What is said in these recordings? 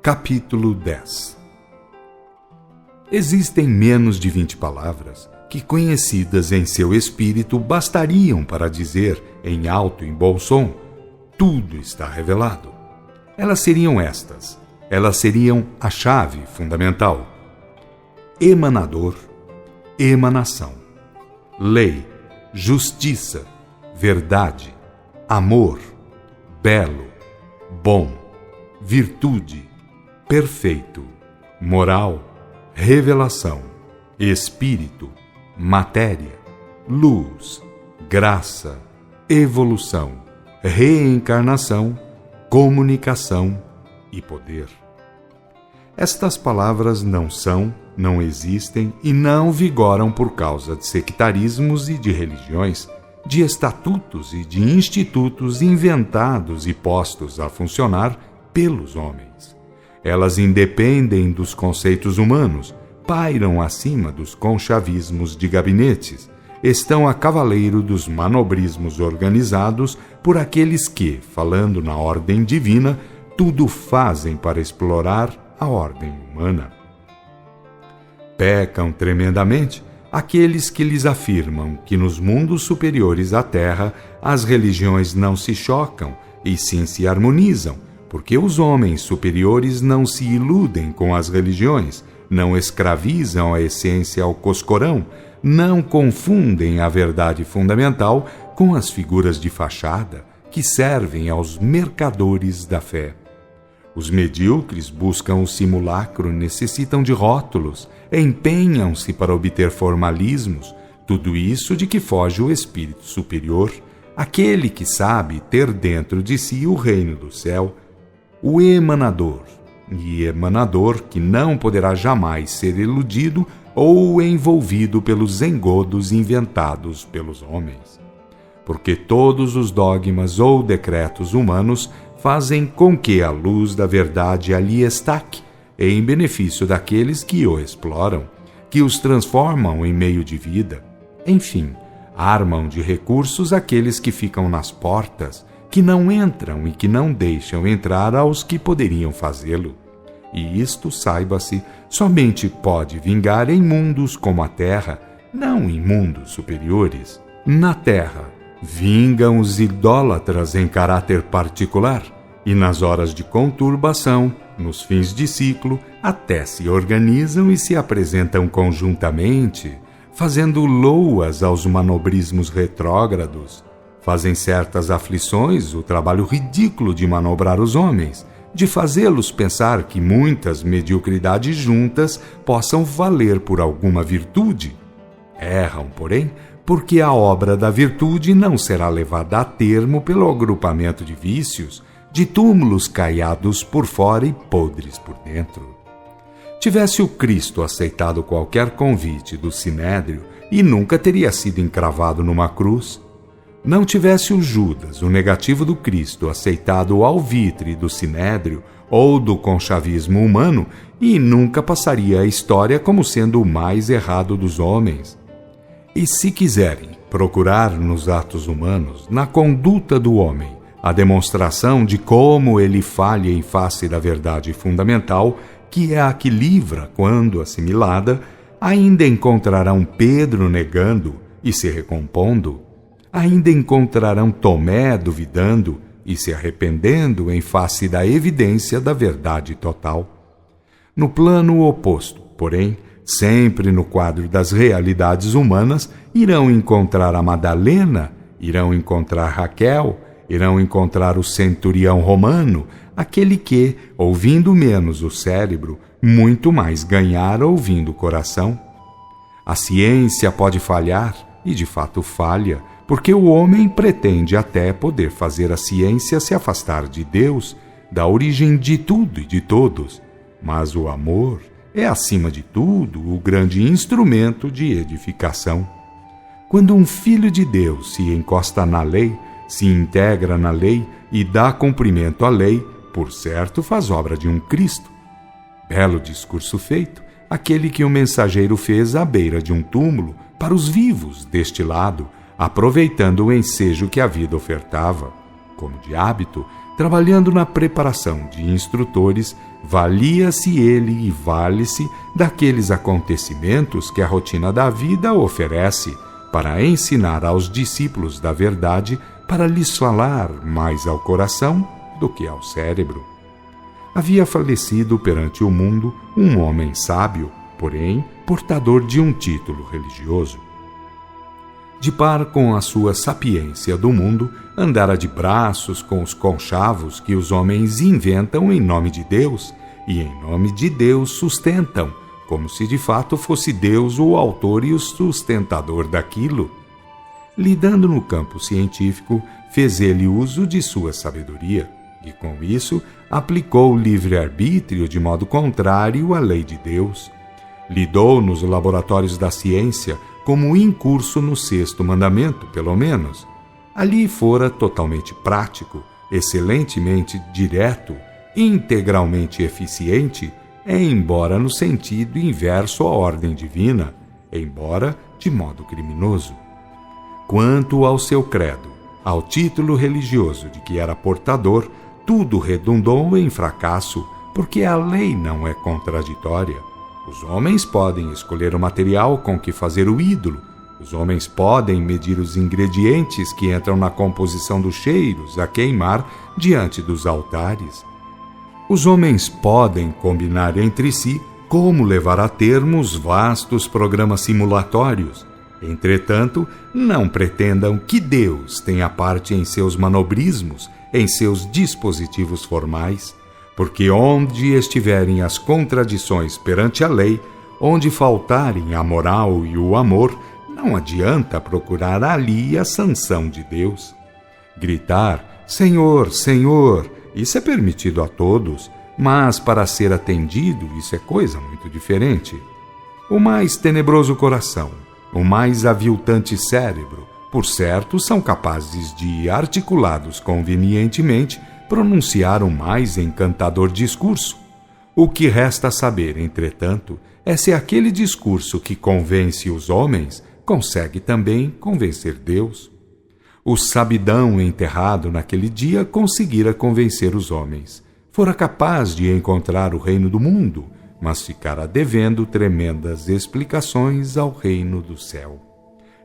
Capítulo 10. Existem menos de 20 palavras que, conhecidas em seu espírito, bastariam para dizer, em alto e bom som, tudo está revelado. Elas seriam estas. Elas seriam a chave fundamental. Emanador, emanação. Lei, justiça, verdade, amor, belo, bom, virtude, perfeito, moral, revelação, espírito, matéria, luz, graça, evolução, reencarnação, comunicação e poder. Estas palavras não são, não existem e não vigoram por causa de sectarismos e de religiões, de estatutos e de institutos inventados e postos a funcionar pelos homens. Elas independem dos conceitos humanos, pairam acima dos conchavismos de gabinetes, estão a cavaleiro dos manobrismos organizados por aqueles que, falando na ordem divina, tudo fazem para explorar a ordem humana. Pecam tremendamente aqueles que lhes afirmam que nos mundos superiores à Terra as religiões não se chocam e sim se harmonizam, porque os homens superiores não se iludem com as religiões, não escravizam a essência ao coscorão, não confundem a verdade fundamental com as figuras de fachada que servem aos mercadores da fé. Os medíocres buscam o simulacro, necessitam de rótulos, empenham-se para obter formalismos, tudo isso de que foge o espírito superior, aquele que sabe ter dentro de si o reino do céu, o emanador, e emanador que não poderá jamais ser iludido ou envolvido pelos engodos inventados pelos homens. Porque todos os dogmas ou decretos humanos fazem com que a luz da verdade ali estaque, em benefício daqueles que o exploram, que os transformam em meio de vida. Enfim, armam de recursos aqueles que ficam nas portas, que não entram e que não deixam entrar aos que poderiam fazê-lo. E isto, saiba-se, somente pode vingar em mundos como a Terra, não em mundos superiores. Na Terra, vingam os idólatras em caráter particular, e nas horas de conturbação, nos fins de ciclo, até se organizam e se apresentam conjuntamente, fazendo loas aos manobrismos retrógrados. Fazem certas aflições o trabalho ridículo de manobrar os homens, de fazê-los pensar que muitas mediocridades juntas possam valer por alguma virtude. Erram, porém, porque a obra da virtude não será levada a termo pelo agrupamento de vícios, de túmulos caiados por fora e podres por dentro. Tivesse o Cristo aceitado qualquer convite do Sinédrio e nunca teria sido encravado numa cruz. Não tivesse o Judas, o negativo do Cristo, aceitado o alvitre do Sinédrio ou do conchavismo humano e nunca passaria a história como sendo o mais errado dos homens. E se quiserem procurar nos atos humanos, na conduta do homem, a demonstração de como ele falha em face da verdade fundamental, que é a que livra quando assimilada, ainda encontrarão Pedro negando e se recompondo, ainda encontrarão Tomé duvidando e se arrependendo em face da evidência da verdade total. No plano oposto, porém, sempre no quadro das realidades humanas, irão encontrar a Madalena, irão encontrar Raquel, irão encontrar o centurião romano, aquele que, ouvindo menos o cérebro, muito mais ganhara ouvindo o coração. A ciência pode falhar, e de fato falha, porque o homem pretende até poder fazer a ciência se afastar de Deus, da origem de tudo e de todos. Mas o amor é, acima de tudo, o grande instrumento de edificação. Quando um filho de Deus se encosta na lei, se integra na lei e dá cumprimento à lei, por certo faz obra de um Cristo. Belo discurso feito, aquele que o mensageiro fez à beira de um túmulo para os vivos deste lado, aproveitando o ensejo que a vida ofertava. Como de hábito, trabalhando na preparação de instrutores, valia-se ele e vale-se daqueles acontecimentos que a rotina da vida oferece para ensinar aos discípulos da verdade, para lhes falar mais ao coração do que ao cérebro. Havia falecido perante o mundo um homem sábio, porém portador de um título religioso. De par com a sua sapiência do mundo, andara de braços com os conchavos que os homens inventam em nome de Deus e em nome de Deus sustentam, como se de fato fosse Deus o autor e o sustentador daquilo. Lidando no campo científico, fez ele uso de sua sabedoria e, com isso, aplicou o livre-arbítrio de modo contrário à lei de Deus. Lidou nos laboratórios da ciência como incurso no sexto mandamento, pelo menos. Ali fora totalmente prático, excelentemente direto, integralmente eficiente, embora no sentido inverso à ordem divina, embora de modo criminoso. Quanto ao seu credo, ao título religioso de que era portador, tudo redundou em fracasso, porque a lei não é contraditória. Os homens podem escolher o material com que fazer o ídolo. Os homens podem medir os ingredientes que entram na composição dos cheiros a queimar diante dos altares. Os homens podem combinar entre si como levar a termo os vastos programas simulatórios. Entretanto, não pretendam que Deus tenha parte em seus manobrismos, em seus dispositivos formais, porque onde estiverem as contradições perante a lei, onde faltarem a moral e o amor, não adianta procurar ali a sanção de Deus. Gritar, Senhor, Senhor, isso é permitido a todos, mas para ser atendido, isso é coisa muito diferente. O mais tenebroso coração, o mais aviltante cérebro, por certo, são capazes de, articulados convenientemente, pronunciar o mais encantador discurso. O que resta saber, entretanto, é se aquele discurso que convence os homens consegue também convencer Deus. O sabidão enterrado naquele dia conseguira convencer os homens. Fora capaz de encontrar o reino do mundo, mas ficara devendo tremendas explicações ao reino do céu.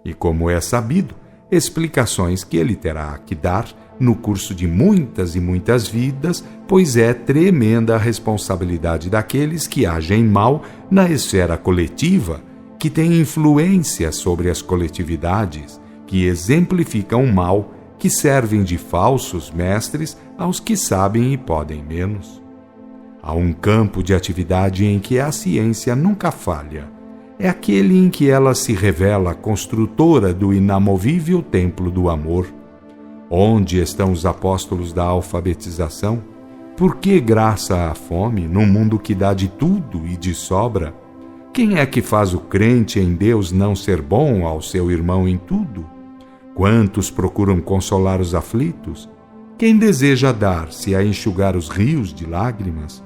E como é sabido, explicações que ele terá que dar no curso de muitas e muitas vidas, pois é tremenda a responsabilidade daqueles que agem mal na esfera coletiva, que têm influência sobre as coletividades, que exemplificam o mal, que servem de falsos mestres aos que sabem e podem menos. Há um campo de atividade em que a ciência nunca falha. É aquele em que ela se revela construtora do inamovível templo do amor. Onde estão os apóstolos da alfabetização? Por que graça à fome num mundo que dá de tudo e de sobra? Quem é que faz o crente em Deus não ser bom ao seu irmão em tudo? Quantos procuram consolar os aflitos? Quem deseja dar-se a enxugar os rios de lágrimas?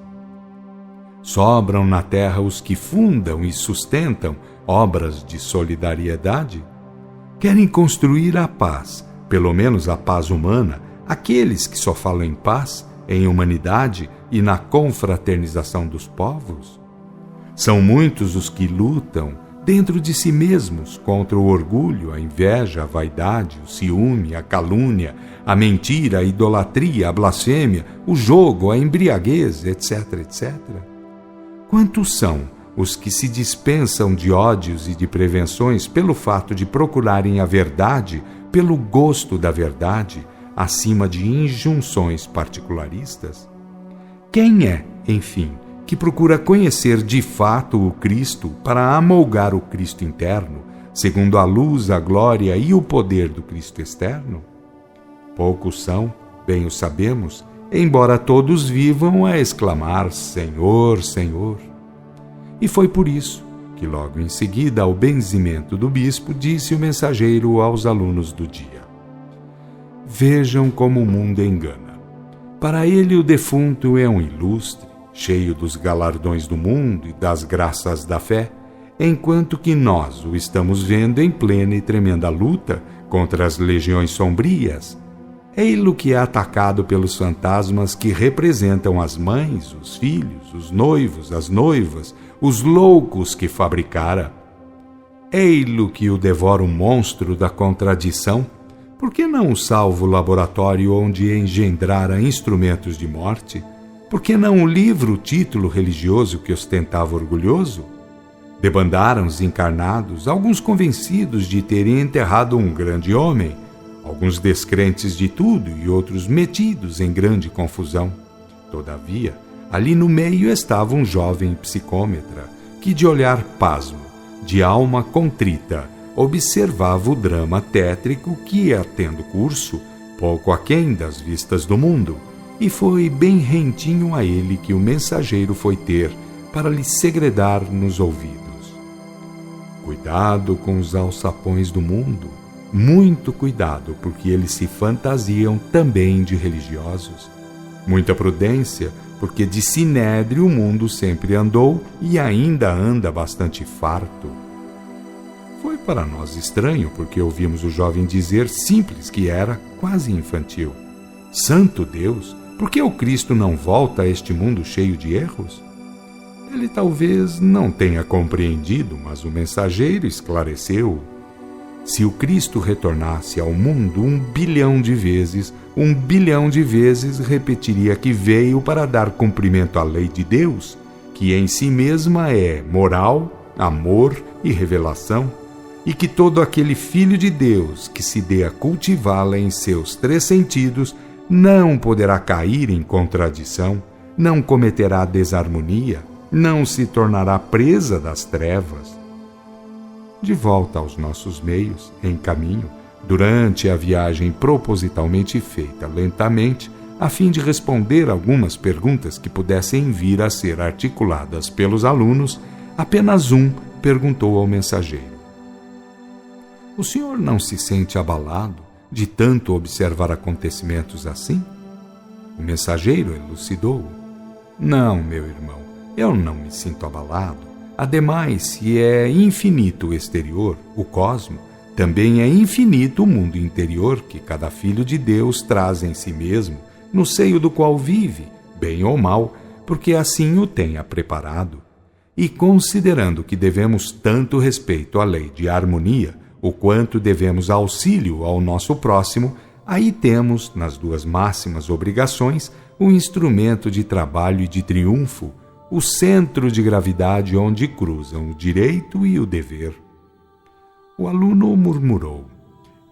Sobram na terra os que fundam e sustentam obras de solidariedade? Querem construir a paz, pelo menos a paz humana, aqueles que só falam em paz, em humanidade e na confraternização dos povos? São muitos os que lutam dentro de si mesmos contra o orgulho, a inveja, a vaidade, o ciúme, a calúnia, a mentira, a idolatria, a blasfêmia, o jogo, a embriaguez, etc., etc. Quantos são os que se dispensam de ódios e de prevenções pelo fato de procurarem a verdade, pelo gosto da verdade, acima de injunções particularistas? Quem é, enfim, que procura conhecer de fato o Cristo para amolgar o Cristo interno, segundo a luz, a glória e o poder do Cristo externo? Poucos são, bem o sabemos, embora todos vivam a exclamar Senhor, Senhor. E foi por isso que logo em seguida ao benzimento do bispo disse o mensageiro aos alunos do dia: Vejam como o mundo engana. Para ele o defunto é um ilustre, cheio dos galardões do mundo e das graças da fé, enquanto que nós o estamos vendo em plena e tremenda luta contra as legiões sombrias. Ei-lo que é atacado pelos fantasmas que representam as mães, os filhos, os noivos, as noivas, os loucos que fabricara. Ei-lo que o devora o monstro da contradição. Por que não o salva o laboratório onde engendrara instrumentos de morte? Por que não o livra o título religioso que ostentava orgulhoso? Debandaram os encarnados, alguns convencidos de terem enterrado um grande homem, alguns descrentes de tudo e outros metidos em grande confusão. Todavia, ali no meio estava um jovem psicômetra, que de olhar pasmo, de alma contrita, observava o drama tétrico que ia tendo curso, pouco aquém das vistas do mundo, e foi bem rentinho a ele que o mensageiro foi ter para lhe segredar nos ouvidos. Cuidado com os alçapões do mundo, muito cuidado, porque eles se fantasiam também de religiosos. Muita prudência, porque de sinédrio o mundo sempre andou e ainda anda bastante farto. Foi para nós estranho, porque ouvimos o jovem dizer, simples que era, quase infantil: Santo Deus, por que o Cristo não volta a este mundo cheio de erros? Ele talvez não tenha compreendido, mas o mensageiro esclareceu. Se o Cristo retornasse ao mundo 1 bilhão de vezes, 1 bilhão de vezes repetiria que veio para dar cumprimento à lei de Deus, que em si mesma é moral, amor e revelação, e que todo aquele filho de Deus que se dê a cultivá-la em seus 3 sentidos não poderá cair em contradição, não cometerá desarmonia, não se tornará presa das trevas. De volta aos nossos meios, em caminho, durante a viagem propositalmente feita lentamente, a fim de responder algumas perguntas que pudessem vir a ser articuladas pelos alunos, apenas um perguntou ao mensageiro: O senhor não se sente abalado de tanto observar acontecimentos assim? O mensageiro elucidou: Não, meu irmão, eu não me sinto abalado. Ademais, se é infinito o exterior, o cosmo, também é infinito o mundo interior que cada filho de Deus traz em si mesmo, no seio do qual vive, bem ou mal, porque assim o tenha preparado. E considerando que devemos tanto respeito à lei de harmonia, o quanto devemos auxílio ao nosso próximo, aí temos, nas 2 máximas obrigações, o instrumento de trabalho e de triunfo, o centro de gravidade onde cruzam o direito e o dever. O aluno murmurou: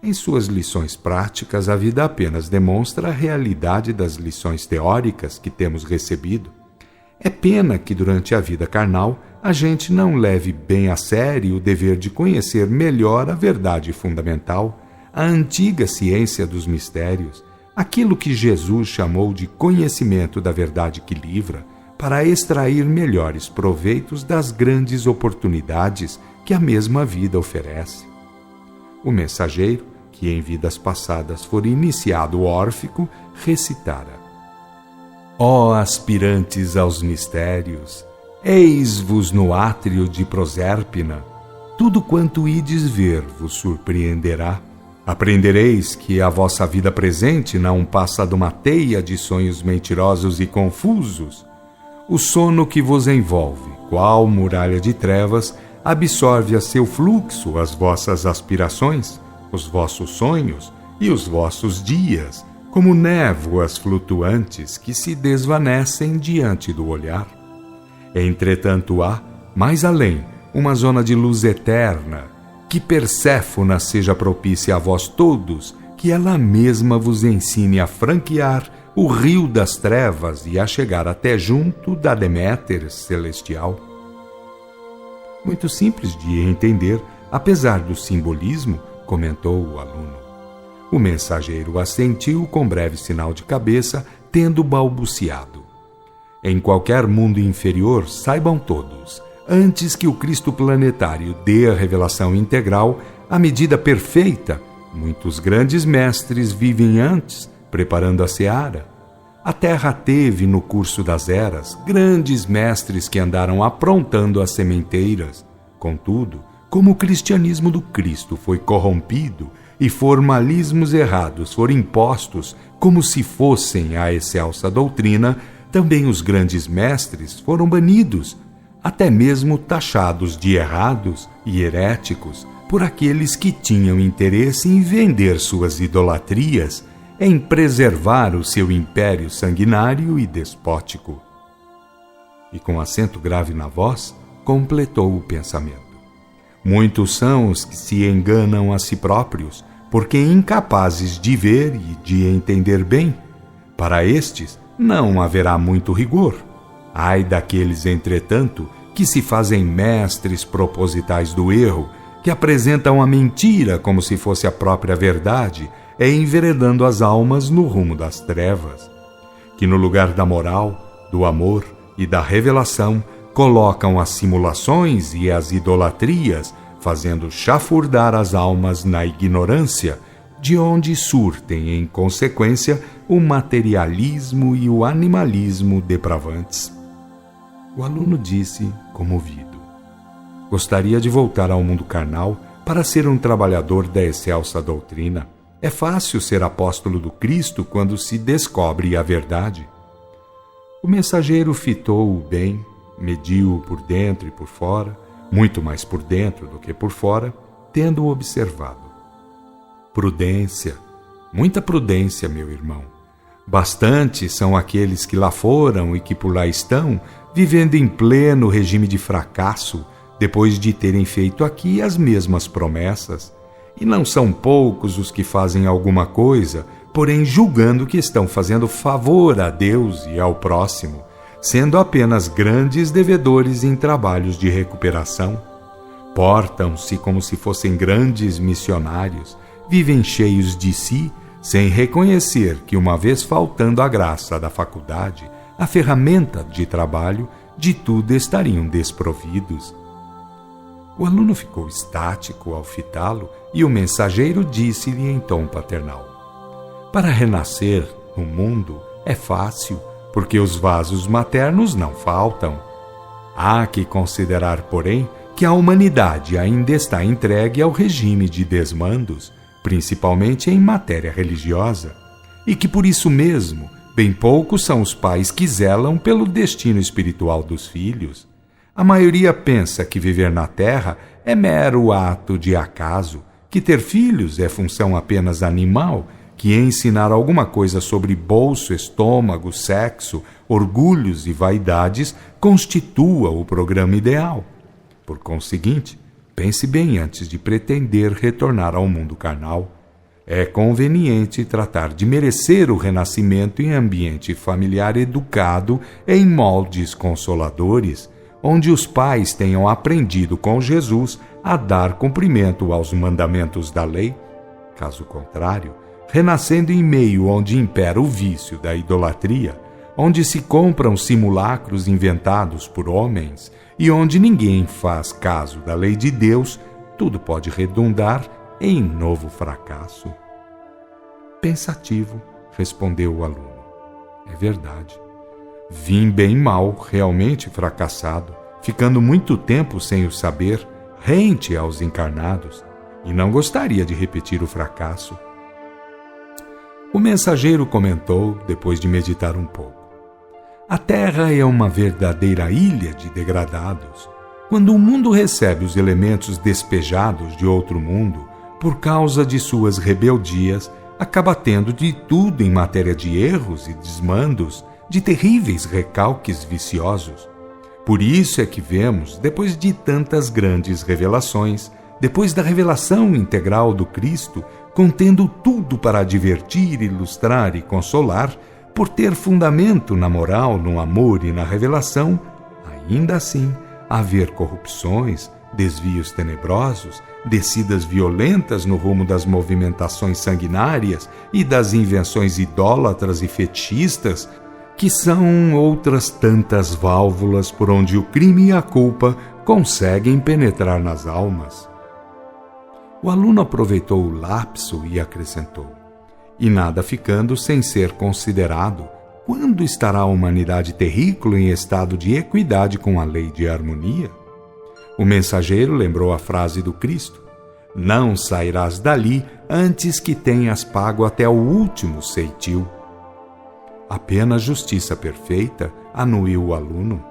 Em suas lições práticas, a vida apenas demonstra a realidade das lições teóricas que temos recebido. É pena que durante a vida carnal a gente não leve bem a sério o dever de conhecer melhor a verdade fundamental, a antiga ciência dos mistérios, aquilo que Jesus chamou de conhecimento da verdade que livra, para extrair melhores proveitos das grandes oportunidades que a mesma vida oferece. O mensageiro, que em vidas passadas fora iniciado órfico, recitara: Ó aspirantes aos mistérios, eis-vos no átrio de Prosérpina, tudo quanto ides ver vos surpreenderá. Aprendereis que a vossa vida presente não passa de uma teia de sonhos mentirosos e confusos. O sono que vos envolve, qual muralha de trevas, absorve a seu fluxo as vossas aspirações, os vossos sonhos e os vossos dias, como névoas flutuantes que se desvanecem diante do olhar. Entretanto há, mais além, uma zona de luz eterna, que Perséfona seja propícia a vós todos, que ela mesma vos ensine a franquear o rio das trevas e a chegar até junto da Deméter celestial. Muito simples de entender, apesar do simbolismo, comentou o aluno. O mensageiro assentiu com breve sinal de cabeça, tendo balbuciado: Em qualquer mundo inferior, saibam todos, antes que o Cristo planetário dê a revelação integral, a medida perfeita, muitos grandes mestres vivem antes, preparando a seara. A Terra teve, no curso das eras, grandes mestres que andaram aprontando as sementeiras. Contudo, como o cristianismo do Cristo foi corrompido e formalismos errados forem impostos como se fossem a excelsa doutrina, também os grandes mestres foram banidos, até mesmo taxados de errados e heréticos por aqueles que tinham interesse em vender suas idolatrias, em preservar o seu império sanguinário e despótico. E com acento grave na voz, completou o pensamento. Muitos são os que se enganam a si próprios, porque incapazes de ver e de entender bem. Para estes não haverá muito rigor. Ai daqueles, entretanto, que se fazem mestres propositais do erro, que apresentam a mentira como se fosse a própria verdade, enveredando as almas no rumo das trevas, que no lugar da moral, do amor e da revelação colocam as simulações e as idolatrias, fazendo chafurdar as almas na ignorância, de onde surtem, em consequência, o materialismo e o animalismo depravantes. O aluno disse, comovido: gostaria de voltar ao mundo carnal para ser um trabalhador da excelsa doutrina. É fácil ser apóstolo do Cristo quando se descobre a verdade. O mensageiro fitou-o bem, mediu-o por dentro e por fora, muito mais por dentro do que por fora, tendo-o observado. Prudência, muita prudência, meu irmão. Bastantes são aqueles que lá foram e que por lá estão, vivendo em pleno regime de fracasso, depois de terem feito aqui as mesmas promessas. E não são poucos os que fazem alguma coisa, porém julgando que estão fazendo favor a Deus e ao próximo, sendo apenas grandes devedores em trabalhos de recuperação. Portam-se como se fossem grandes missionários, vivem cheios de si, sem reconhecer que, uma vez faltando a graça da faculdade, a ferramenta de trabalho, de tudo estariam desprovidos. O aluno ficou estático ao fitá-lo e o mensageiro disse-lhe em tom paternal: para renascer no mundo é fácil, porque os vasos maternos não faltam. Há que considerar, porém, que a humanidade ainda está entregue ao regime de desmandos, principalmente em matéria religiosa, e que por isso mesmo, bem poucos são os pais que zelam pelo destino espiritual dos filhos. A maioria pensa que viver na terra é mero ato de acaso, que ter filhos é função apenas animal, que ensinar alguma coisa sobre bolso, estômago, sexo, orgulhos e vaidades constitua o programa ideal. Por conseguinte, pense bem antes de pretender retornar ao mundo carnal. É conveniente tratar de merecer o renascimento em ambiente familiar educado em moldes consoladores, onde os pais tenham aprendido com Jesus a dar cumprimento aos mandamentos da lei. Caso contrário, renascendo em meio onde impera o vício da idolatria, onde se compram simulacros inventados por homens e onde ninguém faz caso da lei de Deus, tudo pode redundar em novo fracasso. Pensativo, respondeu o aluno: é verdade. Vim bem mal, realmente fracassado, ficando muito tempo sem o saber, rente aos encarnados, e não gostaria de repetir o fracasso. O mensageiro comentou, depois de meditar um pouco: a Terra é uma verdadeira ilha de degradados. Quando o mundo recebe os elementos despejados de outro mundo, por causa de suas rebeldias, acaba tendo de tudo em matéria de erros e desmandos, de terríveis recalques viciosos. Por isso é que vemos, depois de tantas grandes revelações, depois da revelação integral do Cristo, contendo tudo para divertir, ilustrar e consolar, por ter fundamento na moral, no amor e na revelação, ainda assim haver corrupções, desvios tenebrosos, descidas violentas no rumo das movimentações sanguinárias e das invenções idólatras e fetichistas, que são outras tantas válvulas por onde o crime e a culpa conseguem penetrar nas almas. O aluno aproveitou o lapso e acrescentou: e nada ficando sem ser considerado, quando estará a humanidade terrícola em estado de equidade com a lei de harmonia? O mensageiro lembrou a frase do Cristo: não sairás dali antes que tenhas pago até o último ceitil. Apenas justiça perfeita, anuiu o aluno.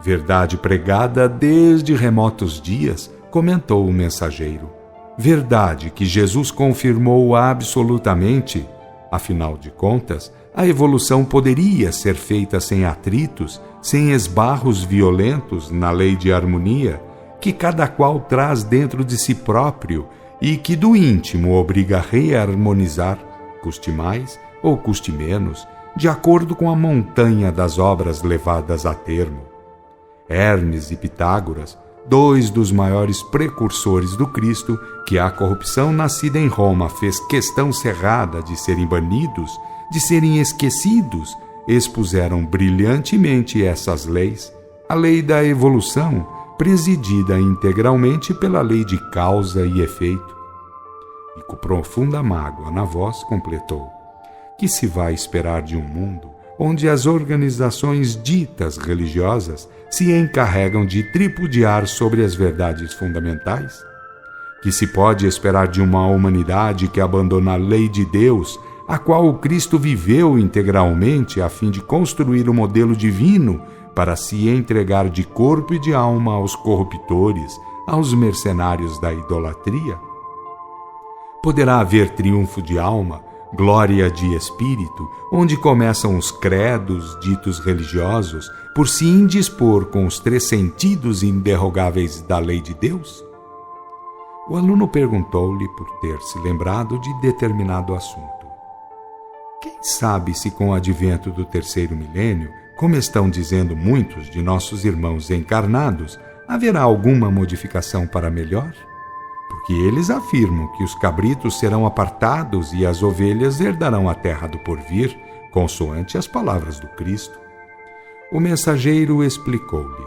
Verdade pregada desde remotos dias, comentou o mensageiro. Verdade que Jesus confirmou absolutamente. Afinal de contas, a evolução poderia ser feita sem atritos, sem esbarros violentos na lei de harmonia, que cada qual traz dentro de si próprio e que do íntimo obriga a reharmonizar, custe mais ou custe menos, de acordo com a montanha das obras levadas a termo. Hermes e Pitágoras, dois dos maiores precursores do Cristo, que a corrupção nascida em Roma fez questão cerrada de serem banidos, de serem esquecidos, expuseram brilhantemente essas leis, a lei da evolução, presidida integralmente pela lei de causa e efeito. E com profunda mágoa na voz completou: que se vai esperar de um mundo onde as organizações ditas religiosas se encarregam de tripudiar sobre as verdades fundamentais? Que se pode esperar de uma humanidade que abandona a lei de Deus, a qual o Cristo viveu integralmente a fim de construir o modelo divino para se entregar de corpo e de alma aos corruptores, aos mercenários da idolatria? Poderá haver triunfo de alma, glória de espírito, onde começam os credos ditos religiosos por se indispor com os 3 sentidos inderrogáveis da lei de Deus? O aluno perguntou-lhe por ter se lembrado de determinado assunto. Quem sabe se com o advento do 3º milênio, como estão dizendo muitos de nossos irmãos encarnados, haverá alguma modificação para melhor? Porque eles afirmam que os cabritos serão apartados e as ovelhas herdarão a terra do porvir, consoante as palavras do Cristo. O mensageiro explicou-lhe: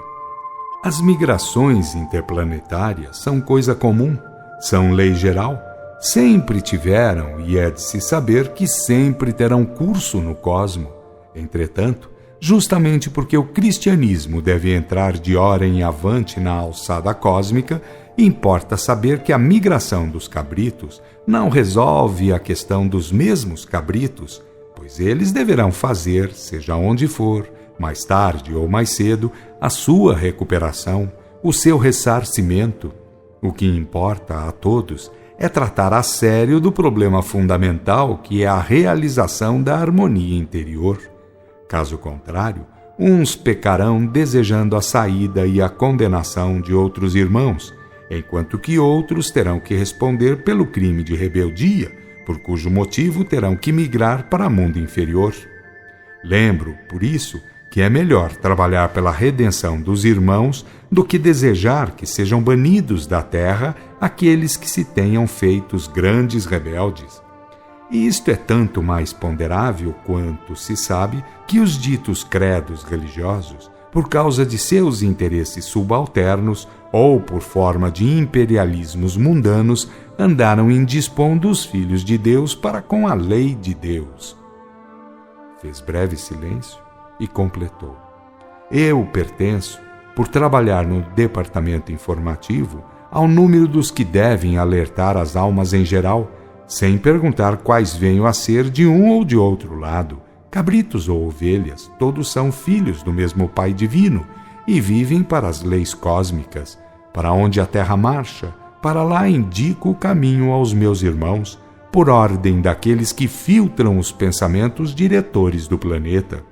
as migrações interplanetárias são coisa comum, são lei geral, sempre tiveram e é de se saber que sempre terão curso no cosmo. Entretanto, justamente porque o cristianismo deve entrar de hora em avante na alçada cósmica, importa saber que a migração dos cabritos não resolve a questão dos mesmos cabritos, pois eles deverão fazer, seja onde for, mais tarde ou mais cedo, a sua recuperação, o seu ressarcimento. O que importa a todos é tratar a sério do problema fundamental, que é a realização da harmonia interior. Caso contrário, uns pecarão desejando a saída e a condenação de outros irmãos, enquanto que outros terão que responder pelo crime de rebeldia, por cujo motivo terão que migrar para o mundo inferior. Lembro, por isso, que é melhor trabalhar pela redenção dos irmãos do que desejar que sejam banidos da terra aqueles que se tenham feito os grandes rebeldes. E isto é tanto mais ponderável quanto se sabe que os ditos credos religiosos, por causa de seus interesses subalternos ou por forma de imperialismos mundanos, andaram indispondo os filhos de Deus para com a lei de Deus. Fez breve silêncio e completou: eu pertenço, por trabalhar no departamento informativo, ao número dos que devem alertar as almas em geral, sem perguntar quais venham a ser de um ou de outro lado. Cabritos ou ovelhas, todos são filhos do mesmo Pai Divino e vivem para as leis cósmicas. Para onde a terra marcha, para lá indico o caminho aos meus irmãos, por ordem daqueles que filtram os pensamentos diretores do planeta.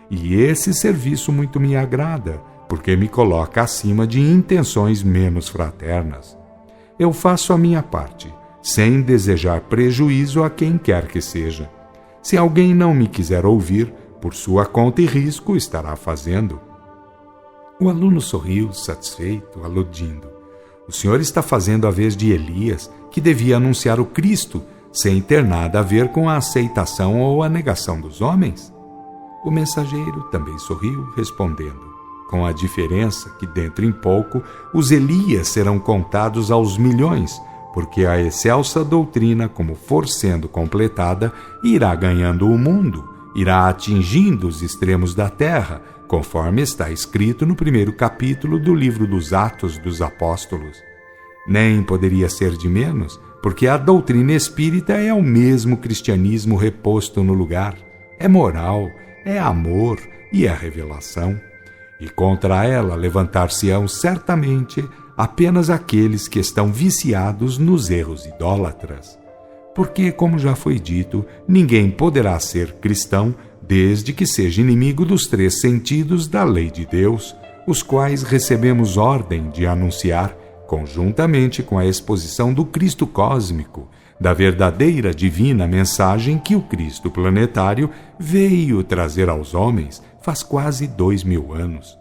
E esse serviço muito me agrada, porque me coloca acima de intenções menos fraternas. Eu faço a minha parte, sem desejar prejuízo a quem quer que seja. Se alguém não me quiser ouvir, por sua conta e risco estará fazendo. O aluno sorriu, satisfeito, aludindo: o senhor está fazendo a vez de Elias, que devia anunciar o Cristo, sem ter nada a ver com a aceitação ou a negação dos homens? O mensageiro também sorriu, respondendo: com a diferença que, dentro em pouco, os Elias serão contados aos milhões, porque a excelsa doutrina, como for sendo completada, irá ganhando o mundo, irá atingindo os extremos da terra, conforme está escrito no 1º capítulo do livro dos Atos dos Apóstolos. Nem poderia ser de menos, porque a doutrina espírita é o mesmo cristianismo reposto no lugar. É moral, é amor e é revelação. E contra ela levantar-se-ão certamente apenas aqueles que estão viciados nos erros idólatras. Porque, como já foi dito, ninguém poderá ser cristão desde que seja inimigo dos 3 sentidos da lei de Deus, os quais recebemos ordem de anunciar, conjuntamente com a exposição do Cristo cósmico, da verdadeira divina mensagem que o Cristo planetário veio trazer aos homens faz quase 2000 anos.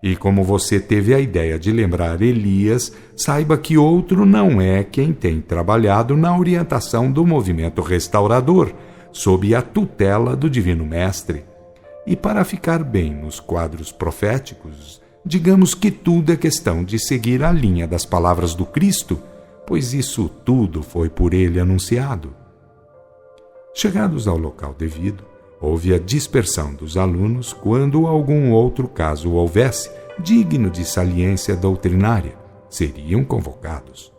E como você teve a ideia de lembrar Elias, saiba que outro não é quem tem trabalhado na orientação do movimento restaurador, sob a tutela do Divino Mestre. E para ficar bem nos quadros proféticos, digamos que tudo é questão de seguir a linha das palavras do Cristo, pois isso tudo foi por ele anunciado. Chegados ao local devido, houve a dispersão dos alunos quando algum outro caso houvesse, digno de saliência doutrinária, seriam convocados.